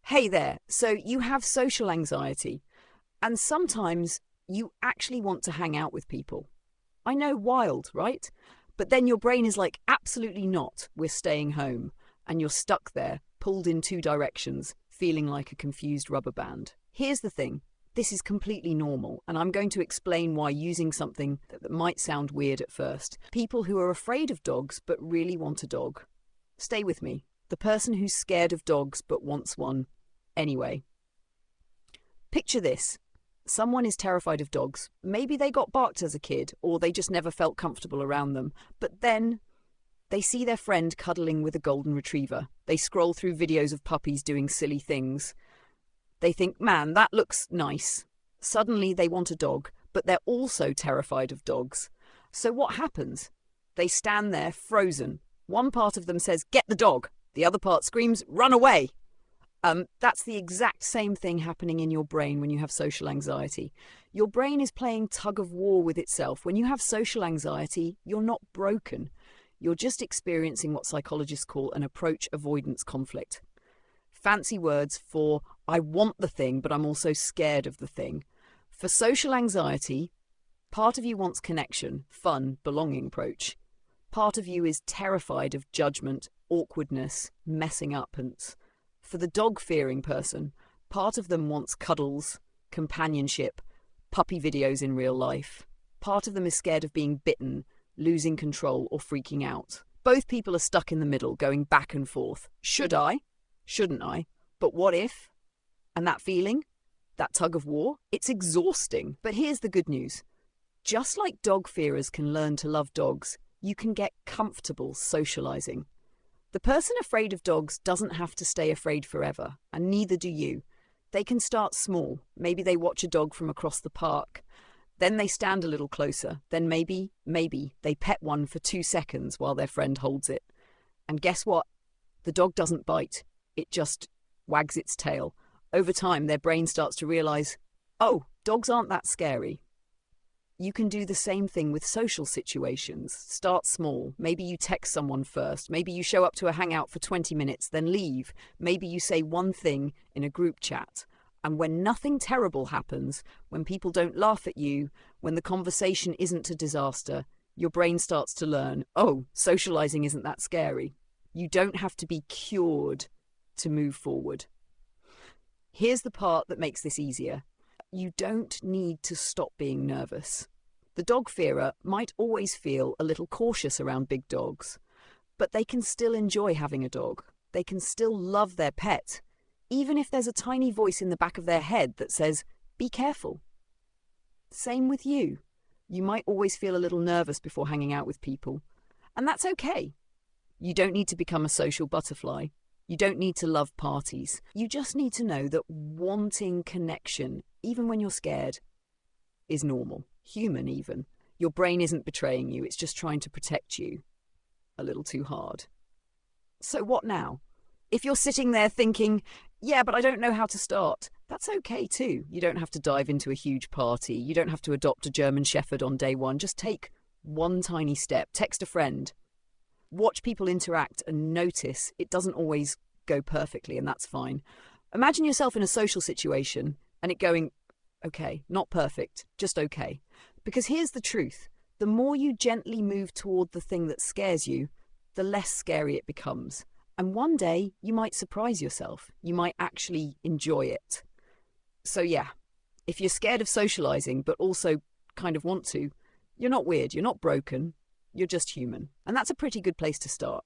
Hey there, so you have social anxiety, and sometimes you actually want to hang out with people. I know, wild, right? But then your brain is like, absolutely not, we're staying home, and you're stuck there, pulled in two directions, feeling like a confused rubber band. Here's the thing, this is completely normal, and I'm going to explain why using something that might sound weird at first. People who are afraid of dogs but really want a dog. Stay with me. The person who's scared of dogs but wants one anyway. Picture this. Someone is terrified of dogs. Maybe they got barked as a kid, or they just never felt comfortable around them. But then they see their friend cuddling with a golden retriever. They scroll through videos of puppies doing silly things. They think, man, that looks nice. Suddenly they want a dog, but they're also terrified of dogs. So what happens? They stand there frozen. One part of them says, get the dog. The other part screams, run away. That's the exact same thing happening in your brain when you have social anxiety. Your brain is playing tug of war with itself. When you have social anxiety, you're not broken. You're just experiencing what psychologists call an approach avoidance conflict. Fancy words for I want the thing, but I'm also scared of the thing. For social anxiety, part of you wants connection, fun, belonging approach. Part of you is terrified of judgment, awkwardness, messing up. And for the dog-fearing person, part of them wants cuddles, companionship, puppy videos in real life. Part of them is scared of being bitten, losing control, or freaking out. Both people are stuck in the middle, going back and forth. Should I? Shouldn't I? But what if? And that feeling, that tug of war, it's exhausting. But here's the good news. Just like dog fearers can learn to love dogs, you can get comfortable socializing. The person afraid of dogs doesn't have to stay afraid forever, and neither do you. They can start small. Maybe they watch a dog from across the park. Then they stand a little closer. Then maybe they pet one for 2 seconds while their friend holds it. And guess what? The dog doesn't bite. It just wags its tail. Over time, their brain starts to realize, oh, dogs aren't that scary. You can do the same thing with social situations. Start small. Maybe you text someone first. Maybe you show up to a hangout for 20 minutes, then leave. Maybe you say one thing in a group chat. And when nothing terrible happens, when people don't laugh at you, when the conversation isn't a disaster, your brain starts to learn, oh, socializing isn't that scary. You don't have to be cured to move forward. Here's the part that makes this easier. You don't need to stop being nervous. The dog fearer might always feel a little cautious around big dogs, but they can still enjoy having a dog. They can still love their pet, even if there's a tiny voice in the back of their head that says, be careful. Same with you. You might always feel a little nervous before hanging out with people, and that's okay. You don't need to become a social butterfly. You don't need to love parties. You just need to know that wanting connection, even when you're scared, is normal, human even. Your brain isn't betraying you, it's just trying to protect you a little too hard. So what now? If you're sitting there thinking, yeah, but I don't know how to start, that's okay too. You don't have to dive into a huge party. You don't have to adopt a German Shepherd on day one. Just take one tiny step. Text a friend. Watch people interact and notice it doesn't always go perfectly, and that's fine. Imagine yourself in a social situation and it going, okay, not perfect, just okay. Because here's the truth. The more you gently move toward the thing that scares you, the less scary it becomes. And one day you might surprise yourself. You might actually enjoy it. So yeah, if you're scared of socializing but also kind of want to, you're not weird, you're not broken, you're just human. And that's a pretty good place to start.